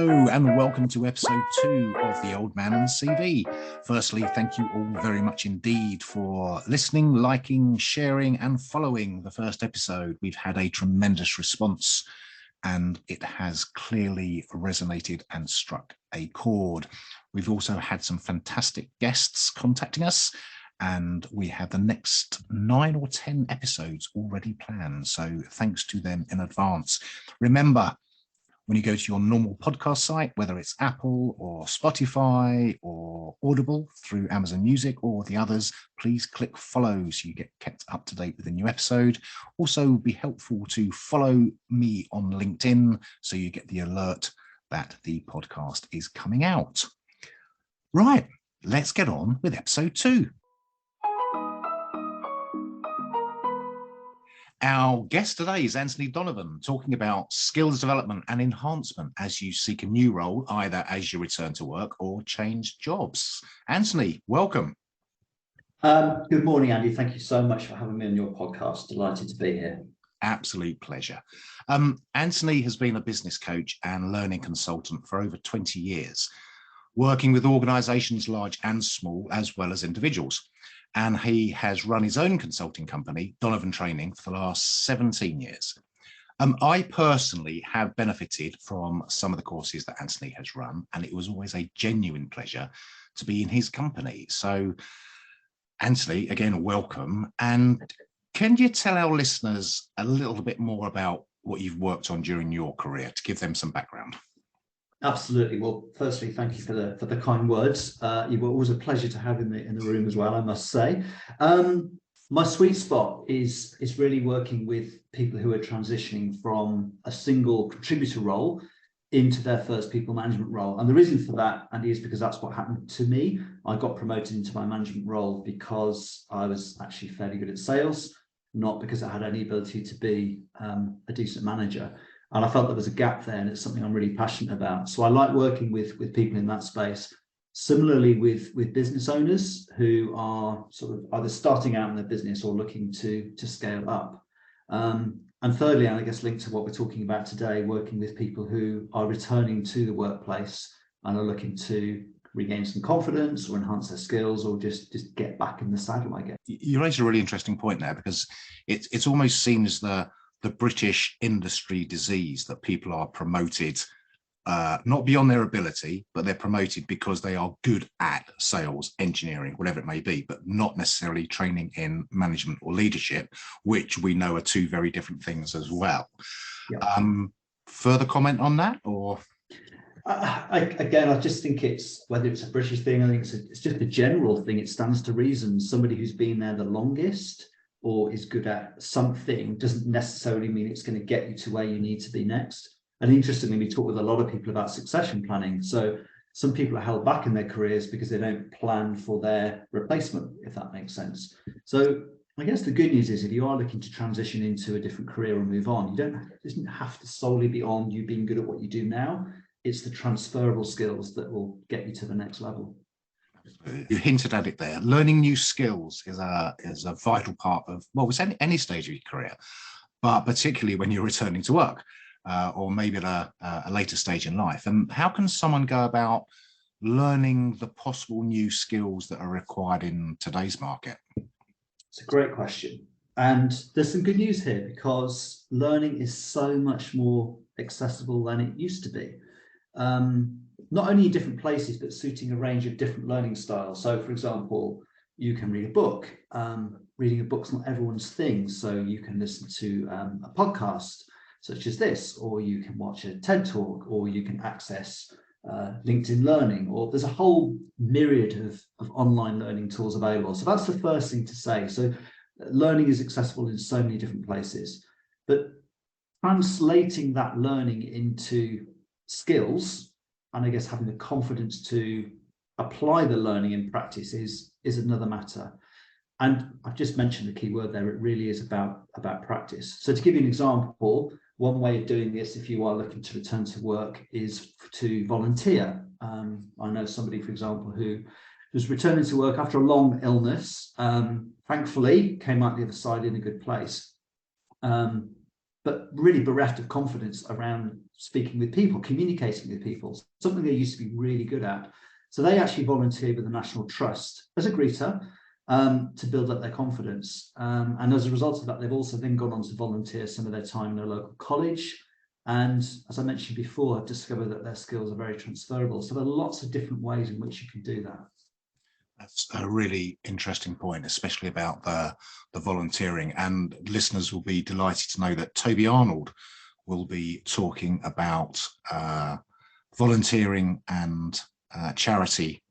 Hello and welcome to episode 2 of The Old Man and CV. Firstly, thank you all very much indeed for listening, liking, sharing and following the first episode. We've had a tremendous response and it has clearly resonated and struck a chord. We've also had some fantastic guests contacting us and we have the next 9 or 10 episodes already planned. So thanks to them in advance. Remember, when you go to your normal podcast site, whether it's Apple or Spotify or Audible through Amazon Music or the others, please click follow so you get kept up to date with a new episode. Also, be helpful to follow me on LinkedIn so you get the alert that the podcast is coming out. Right, let's get on with episode 2. Our guest today is Anthony Donovan, talking about skills development and enhancement as you seek a new role, either as you return to work or change jobs. Anthony, welcome. Good morning, Andy. Thank you so much for having me on your podcast. Delighted to be here. Absolute pleasure. Anthony has been a business coach and learning consultant for over 20 years, working with organizations large and small, as well as individuals. And he has run his own consulting company, Donovan Training, for the last 17 years. I personally have benefited from some of the courses that Anthony has run, and it was always a genuine pleasure to be in his company. So, Anthony, again, welcome. And can you tell our listeners a little bit more about what you've worked on during your career to give them some background? Absolutely. Well, firstly, thank you for the kind words. You were always a pleasure to have in the room as well, I must say. My sweet spot is really working with people who are transitioning from a single contributor role into their first people management role. And the reason for that, Andy, is because that's what happened to me. I got promoted into my management role because I was actually fairly good at sales, not because I had any ability to be a decent manager. And I felt there was a gap there, and it's something I'm really passionate about. So I like working with people in that space. Similarly with business owners who are sort of either starting out in their business or looking to scale up. And thirdly, and I guess linked to what we're talking about today, working with people who are returning to the workplace and are looking to regain some confidence or enhance their skills or just get back in the saddle, I guess. You raised a really interesting point there, because it's almost seen as the British industry disease that people are promoted, not beyond their ability, but they're promoted because they are good at sales, engineering, whatever it may be, but not necessarily training in management or leadership, which we know are two very different things as well. Yeah. Further comment on that, or? I just think it's, whether it's a British thing, I think it's just a general thing. It stands to reason. Somebody who's been there the longest or is good at something doesn't necessarily mean it's going to get you to where you need to be next. And interestingly, we talk with a lot of people about succession planning. So some people are held back in their careers because they don't plan for their replacement, if that makes sense. So I guess the good news is, if you are looking to transition into a different career or move on, it doesn't have to solely be on you being good at what you do now. It's the transferable skills that will get you to the next level. You hinted at it there. Learning new skills is a vital part of, well, it's any stage of your career, but particularly when you're returning to work, or maybe at a later stage in life. And how can someone go about learning the possible new skills that are required in today's market? It's a great question. And there's some good news here, because learning is so much more accessible than it used to be. Not only in different places, but suiting a range of different learning styles. So, for example, you can read a book. Reading a book's not everyone's thing. So you can listen to a podcast such as this, or you can watch a TED Talk, or you can access LinkedIn Learning, or there's a whole myriad of online learning tools available. So that's the first thing to say. So learning is accessible in so many different places, but translating that learning into skills, and I guess having the confidence to apply the learning in practice is another matter. And I've just mentioned the key word there. It really is about practice. So to give you an example, one way of doing this, if you are looking to return to work, is to volunteer. I know somebody, for example, who was returning to work after a long illness. Thankfully, came out the other side in a good place. But really bereft of confidence around speaking with people, communicating with people, something they used to be really good at. So they actually volunteered with the National Trust as a greeter to build up their confidence. And as a result of that, they've also then gone on to volunteer some of their time in a local college. And as I mentioned before, I've discovered that their skills are very transferable. So there are lots of different ways in which you can do that. That's a really interesting point, especially about the volunteering. And listeners will be delighted to know that Toby Arnold will be talking about volunteering and charity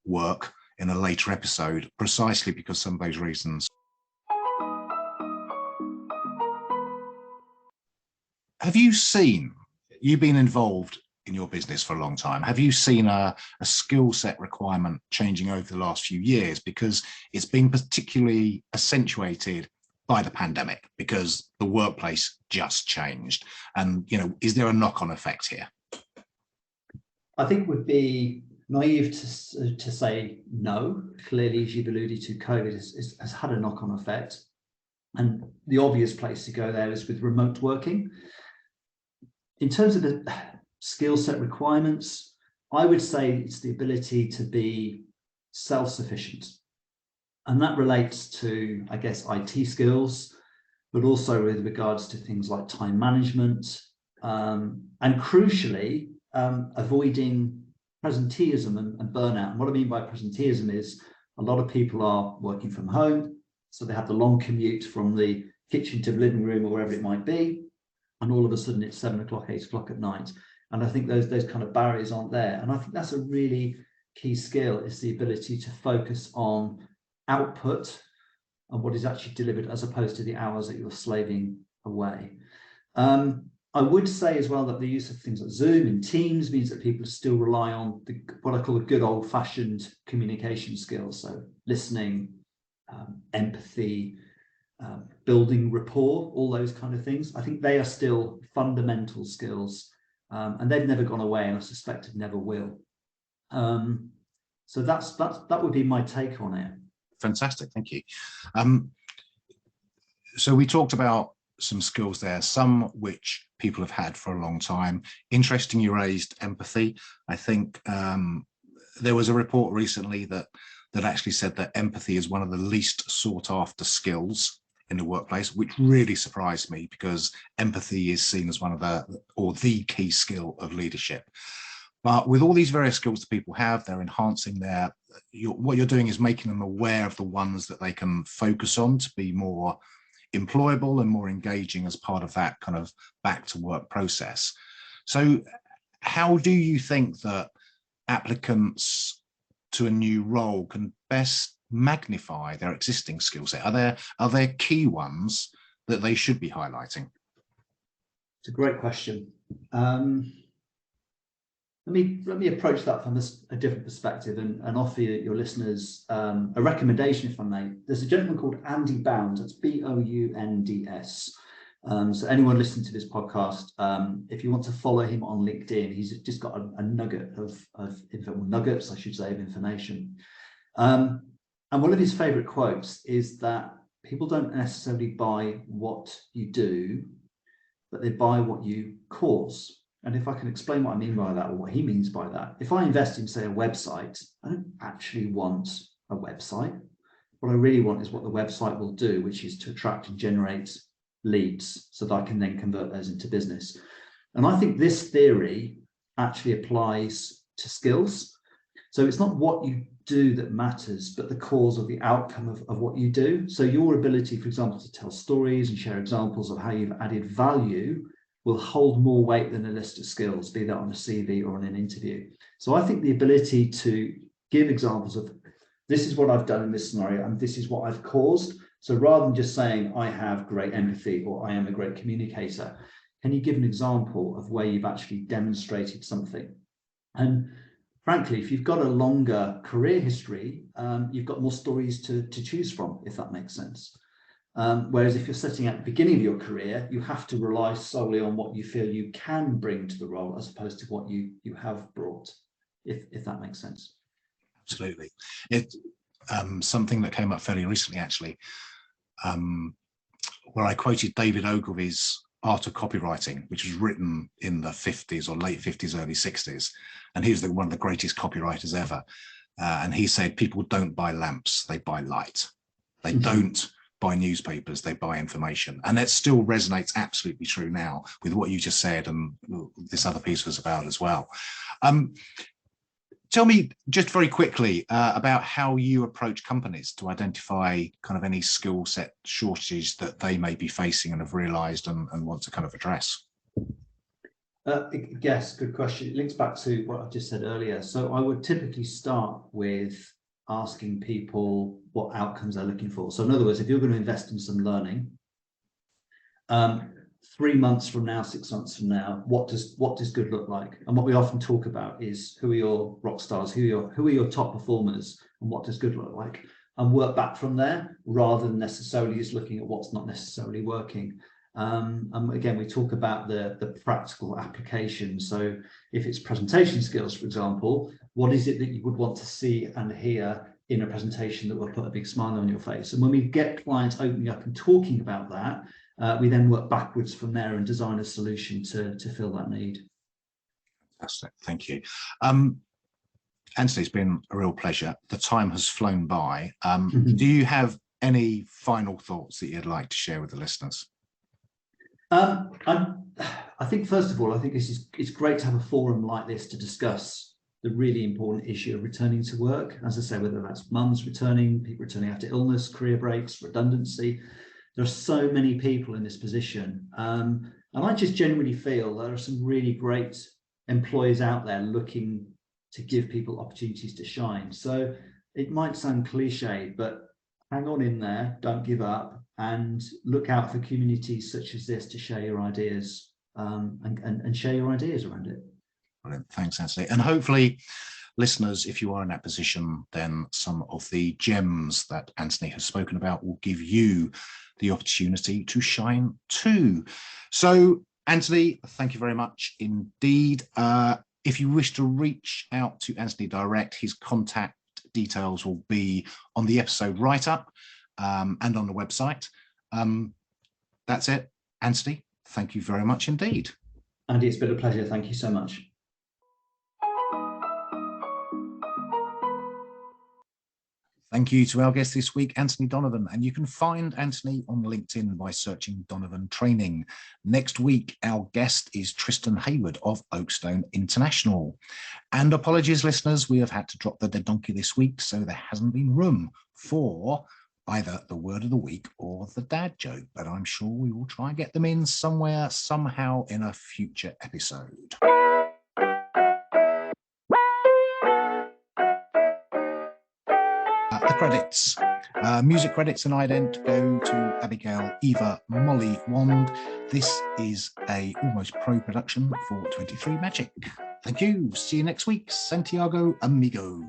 work in a later episode, precisely because some of those reasons. Have you seen, you've been involved in your business for a long time, have you seen a skill set requirement changing over the last few years? Because it's been particularly accentuated by the pandemic, because the workplace just changed. And, you know, is there a knock-on effect here? I think it would be naive to say no. Clearly, as you've alluded to, COVID has had a knock-on effect. And the obvious place to go there is with remote working. In terms of the skill set requirements, I would say it's the ability to be self-sufficient. And that relates to, I guess, IT skills, but also with regards to things like time management, and crucially, avoiding presenteeism and burnout. And what I mean by presenteeism is a lot of people are working from home, so they have the long commute from the kitchen to the living room or wherever it might be, and all of a sudden it's 7 o'clock, 8 o'clock at night. And I think those kind of barriers aren't there. And I think that's a really key skill, is the ability to focus on output and what is actually delivered, as opposed to the hours that you're slaving away. I would say as well that the use of things like Zoom and Teams means that people still rely on what I call the good old-fashioned communication skills. So listening, empathy, building rapport, all those kind of things. I think they are still fundamental skills, and they've never gone away, and I suspect it never will. So that would be my take on it. Fantastic, thank you. So we talked about some skills there, some which people have had for a long time. Interesting, you raised empathy. I think there was a report recently that actually said that empathy is one of the least sought after skills in the workplace, which really surprised me, because empathy is seen as one of the key skill of leadership. But with all these various skills that people have, they're enhancing what you're doing is making them aware of the ones that they can focus on to be more employable and more engaging as part of that kind of back to work process. So how do you think that applicants to a new role can best magnify their existing skill set? Are there key ones that they should be highlighting? It's a great question. Let me approach that from a different perspective and offer your listeners a recommendation, if I may. There's a gentleman called Andy Bounds. That's Bounds. So anyone listening to this podcast, if you want to follow him on LinkedIn, he's just got a nugget of nuggets, I should say, of information. And one of his favorite quotes is that people don't necessarily buy what you do, but they buy what you cause. And if I can explain what I mean by that, or what he means by that, if I invest in, say, a website, I don't actually want a website. What I really want is what the website will do, which is to attract and generate leads so that I can then convert those into business. And I think this theory actually applies to skills. So it's not what you do that matters, but the cause or the outcome of what you do. So your ability, for example, to tell stories and share examples of how you've added value will hold more weight than a list of skills, be that on a CV or in an interview. So I think the ability to give examples of, this is what I've done in this scenario and this is what I've caused. So rather than just saying, I have great empathy or I am a great communicator, can you give an example of where you've actually demonstrated something? And frankly, if you've got a longer career history, you've got more stories to choose from, if that makes sense. Whereas if you're setting at the beginning of your career, you have to rely solely on what you feel you can bring to the role, as opposed to what you have brought, if that makes sense. Absolutely. It's something that came up fairly recently, actually, where I quoted David Ogilvy's Art of Copywriting, which was written in the 50s or late 50s, early 60s. And he was one of the greatest copywriters ever. And he said, people don't buy lamps, they buy light. They don't buy newspapers, they buy information. And that still resonates absolutely true now with what you just said, and this other piece was about as well. Tell me just very quickly about how you approach companies to identify kind of any skill set shortages that they may be facing and have realized and want to kind of address. Yes, good question. It links back to what I just said earlier. So I would typically start with asking people what outcomes they're looking for. So in other words, if you're going to invest in some learning, 3 months from now, 6 months from now, what does good look like? And what we often talk about is, who are your rock stars, who are your top performers, and what does good look like? And work back from there, rather than necessarily just looking at what's not necessarily working. And again, we talk about the practical application. So if it's presentation skills, for example, what is it that you would want to see and hear in a presentation that will put a big smile on your face? And when we get clients opening up and talking about that, we then work backwards from there and design a solution to fill that need. Fantastic, thank you. Anthony, it's been a real pleasure. The time has flown by. Do you have any final thoughts that you'd like to share with the listeners? I think, first of all, I think it's great to have a forum like this to discuss the really important issue of returning to work. As I say, whether that's mums returning, people returning after illness, career breaks, redundancy. There are so many people in this position. And I just genuinely feel there are some really great employers out there looking to give people opportunities to shine. So it might sound cliche, but hang on in there, don't give up, and look out for communities such as this to share your ideas and share your ideas around it. Brilliant. Thanks, Anthony. And hopefully, listeners, if you are in that position, then some of the gems that Anthony has spoken about will give you the opportunity to shine too. So, Anthony, thank you very much indeed. If you wish to reach out to Anthony direct, his contact details will be on the episode write-up and on the website. That's it. Anthony, thank you very much indeed. Andy, it's been a pleasure. Thank you so much. Thank you to our guest this week, Anthony Donovan. And you can find Anthony on LinkedIn by searching Donovan Training. Next week, our guest is Tristan Hayward of Oakstone International. And apologies, listeners, we have had to drop the dead donkey this week, so there hasn't been room for either the word of the week or the dad joke. But I'm sure we will try and get them in somewhere, somehow in a future episode. The credits. Music credits and ident go to Abigail Eva Molly Wand. This is a Almost Pro production for 23 Magic. Thank you. See you next week. Santiago, amigos.